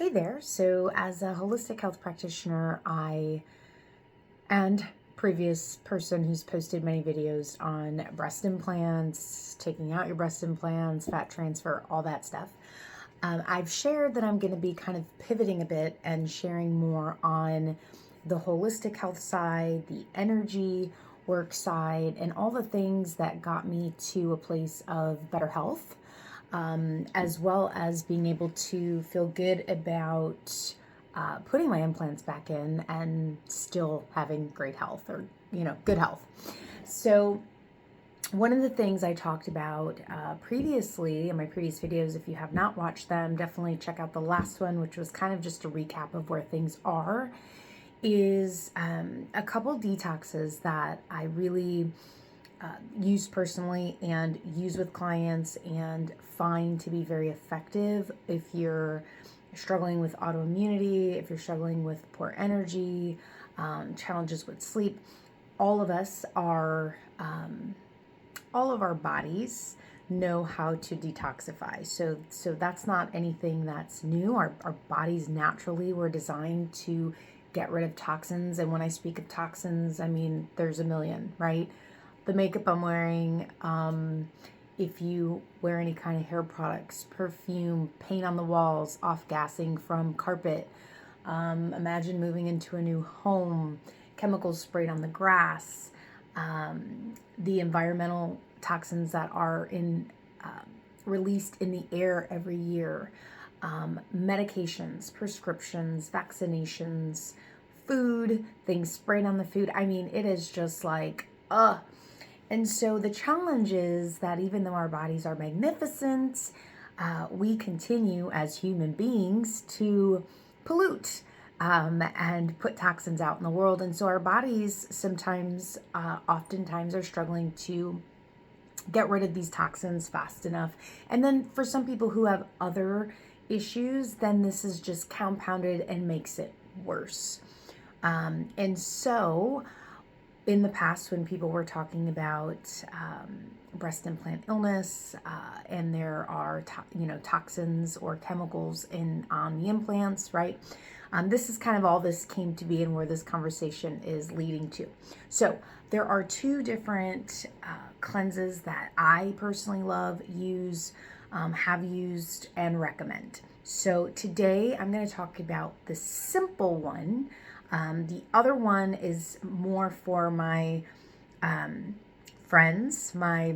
Hey there. So, as a holistic health practitioner, and previous person who's posted many videos on breast implants, taking out your breast implants, fat transfer, all that stuff, I've shared that I'm going to be kind of pivoting a bit and sharing more on the holistic health side, the energy work side, and all the things that got me to a place of better health, as well as being able to feel good about putting my implants back in and still having great health, or good health. So one of the things I talked about previously in my previous videos, if you have not watched them, definitely check out the last one, which was kind of just a recap of where things are, is a couple detoxes that I really use personally and use with clients and find to be very effective if you're struggling with autoimmunity, if you're struggling with poor energy, challenges with sleep. All of us are, all of our bodies know how to detoxify. So that's not anything that's new. Our bodies naturally were designed to get rid of toxins. And when I speak of toxins, I mean, there's a million, right? The makeup I'm wearing, if you wear any kind of hair products, perfume, paint on the walls, off-gassing from carpet, imagine moving into a new home, chemicals sprayed on the grass, the environmental toxins that are released in the air every year, medications, prescriptions, vaccinations, food, things sprayed on the food. I mean, it is just like, And so the challenge is that even though our bodies are magnificent, we continue as human beings to pollute and put toxins out in the world. And so our bodies sometimes, oftentimes, are struggling to get rid of these toxins fast enough. And then for some people who have other issues, then this is just compounded and makes it worse. And so in the past, when people were talking about breast implant illness, and there are toxins or chemicals on the implants, right? This is kind of all this came to be and where this conversation is leading to. So there are two different cleanses that I personally love, use, have used, and recommend. So today I'm going to talk about the simple one. The other one is more for my friends, my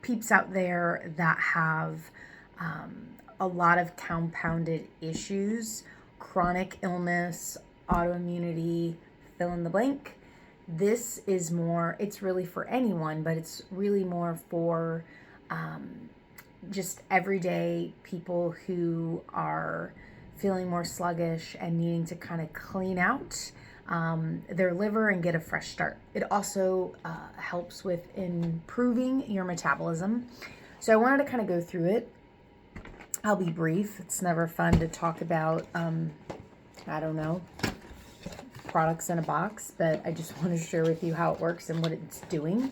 peeps out there that have a lot of compounded issues, chronic illness, autoimmunity, fill in the blank. This is more, it's really for anyone, but it's really more for just everyday people who are feeling more sluggish and needing to kind of clean out their liver and get a fresh start. It also helps with improving your metabolism. So I wanted to kind of go through it. I'll be brief. It's never fun to talk about, I don't know, products in a box, but I just want to share with you how it works and what it's doing.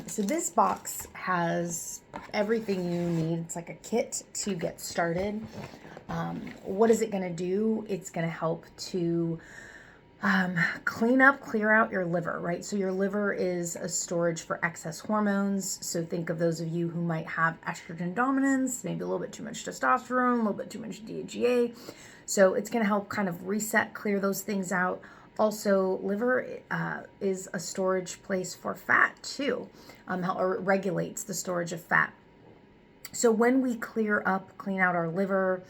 So this box has everything you need. It's like a kit to get started. What is it going to do? It's going to help to clear out your liver, right? So your liver is a storage for excess hormones. So think of those of you who might have estrogen dominance, maybe a little bit too much testosterone, a little bit too much DHEA. So it's going to help kind of reset, clear those things out. Also, liver is a storage place for fat too, or it regulates the storage of fat. So when we clean out our liver,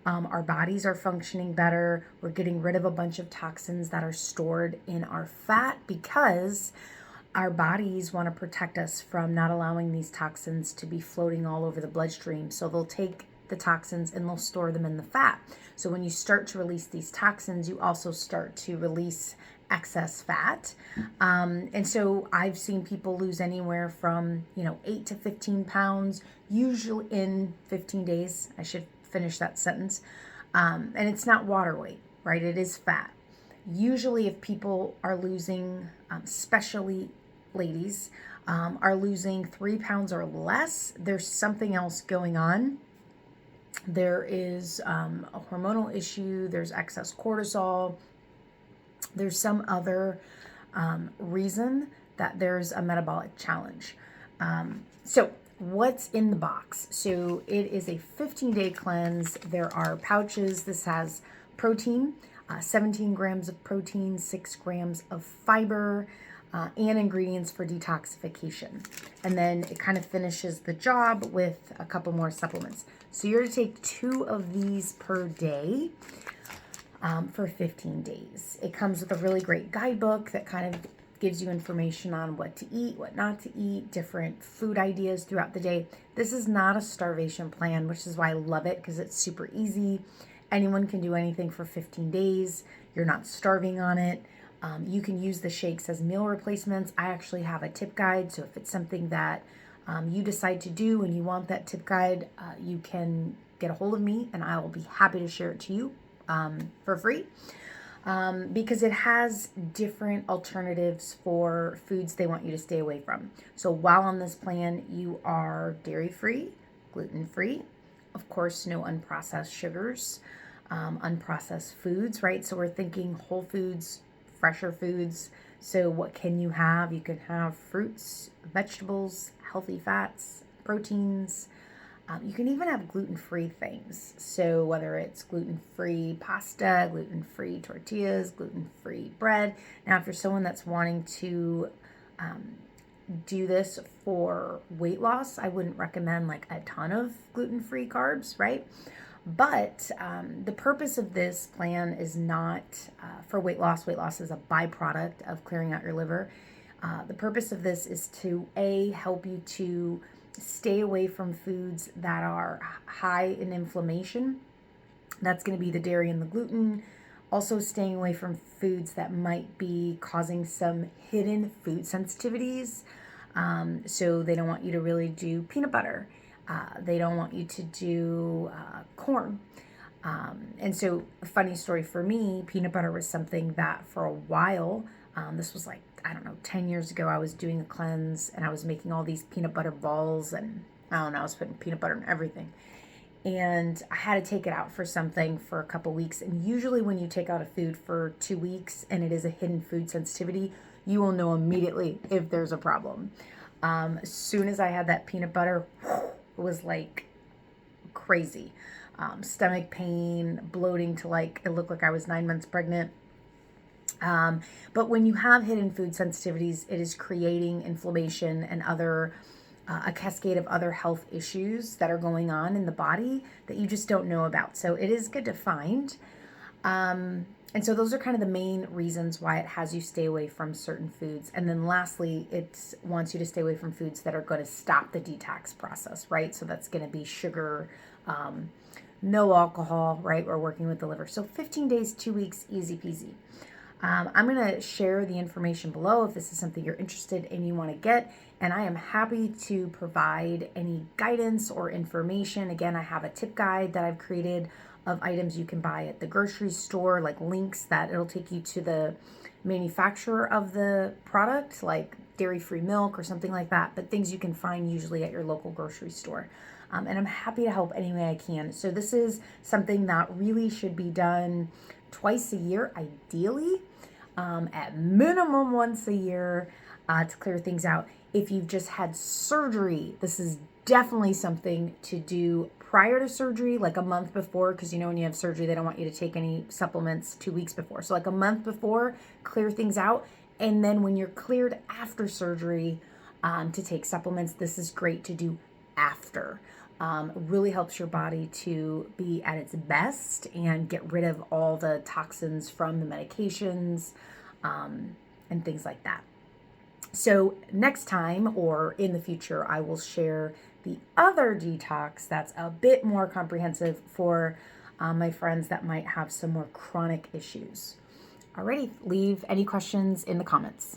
our bodies are functioning better. We're getting rid of a bunch of toxins that are stored in our fat because our bodies want to protect us from not allowing these toxins to be floating all over the bloodstream. So they'll take the toxins and they'll store them in the fat. So when you start to release these toxins, you also start to release excess fat. And so I've seen people lose anywhere from 8 to 15 pounds, usually in 15 days. I should finish that sentence. And it's not water weight, right? It is fat. Usually if people are losing, especially ladies, are losing 3 pounds or less, there's something else going on. there is a hormonal issue, there's excess cortisol, there's some other reason that there's a metabolic challenge. So what's in the box? So it is a 15-day cleanse. There are pouches. This has protein, 17 grams of protein, 6 grams of fiber, and ingredients for detoxification. And then it kind of finishes the job with a couple more supplements. So you're to take 2 of these per day for 15 days. It comes with a really great guidebook that kind of gives you information on what to eat, what not to eat, different food ideas throughout the day. This is not a starvation plan, which is why I love it, because it's super easy. Anyone can do anything for 15 days. You're not starving on it. You can use the shakes as meal replacements. I actually have a tip guide, so if it's something that you decide to do and you want that tip guide, you can get a hold of me and I will be happy to share it to you for free. Because it has different alternatives for foods they want you to stay away from. So while on this plan, you are dairy-free, gluten-free, of course, no unprocessed sugars, unprocessed foods, right? So we're thinking whole foods, fresher foods. So what can you have? You can have fruits, vegetables, healthy fats, proteins. You can even have gluten-free things. So whether it's gluten-free pasta, gluten-free tortillas, gluten-free bread. Now, if you're someone that's wanting to do this for weight loss, I wouldn't recommend like a ton of gluten-free carbs, right? But the purpose of this plan is not for weight loss. Weight loss is a byproduct of clearing out your liver. The purpose of this is to, help you to stay away from foods that are high in inflammation. That's going to be the dairy and the gluten. Also staying away from foods that might be causing some hidden food sensitivities. So they don't want you to really do peanut butter. They don't want you to do corn. And so a funny story for me, peanut butter was something that for a while, this was like, I don't know, 10 years ago, I was doing a cleanse and I was making all these peanut butter balls and I don't know, I was putting peanut butter in everything. And I had to take it out for something for a couple weeks. And usually when you take out a food for 2 weeks and it is a hidden food sensitivity, you will know immediately if there's a problem. As soon as I had that peanut butter, it was like crazy. Stomach pain, bloating to like, it looked like I was 9 months pregnant. But when you have hidden food sensitivities, it is creating inflammation and other, a cascade of other health issues that are going on in the body that you just don't know about. So it is good to find. And so those are kind of the main reasons why it has you stay away from certain foods. And then lastly, it wants you to stay away from foods that are going to stop the detox process, right? So that's going to be sugar, no alcohol, right? We're working with the liver. So 15 days, 2 weeks, easy peasy. I'm going to share the information below if this is something you're interested in, you want to get, and I am happy to provide any guidance or information. Again, I have a tip guide that I've created of items you can buy at the grocery store, like links that it'll take you to the manufacturer of the product, like dairy-free milk or something like that, but things you can find usually at your local grocery store. And I'm happy to help any way I can. So this is something that really should be done twice a year, ideally, at minimum once a year, to clear things out. If you've just had surgery, this is definitely something to do prior to surgery, like a month before, because you know when you have surgery, they don't want you to take any supplements 2 weeks before. So like a month before, clear things out. And then when you're cleared after surgery to take supplements, this is great to do after. Really helps your body to be at its best and get rid of all the toxins from the medications and things like that. So next time or in the future, I will share the other detox that's a bit more comprehensive for my friends that might have some more chronic issues. Alrighty, leave any questions in the comments.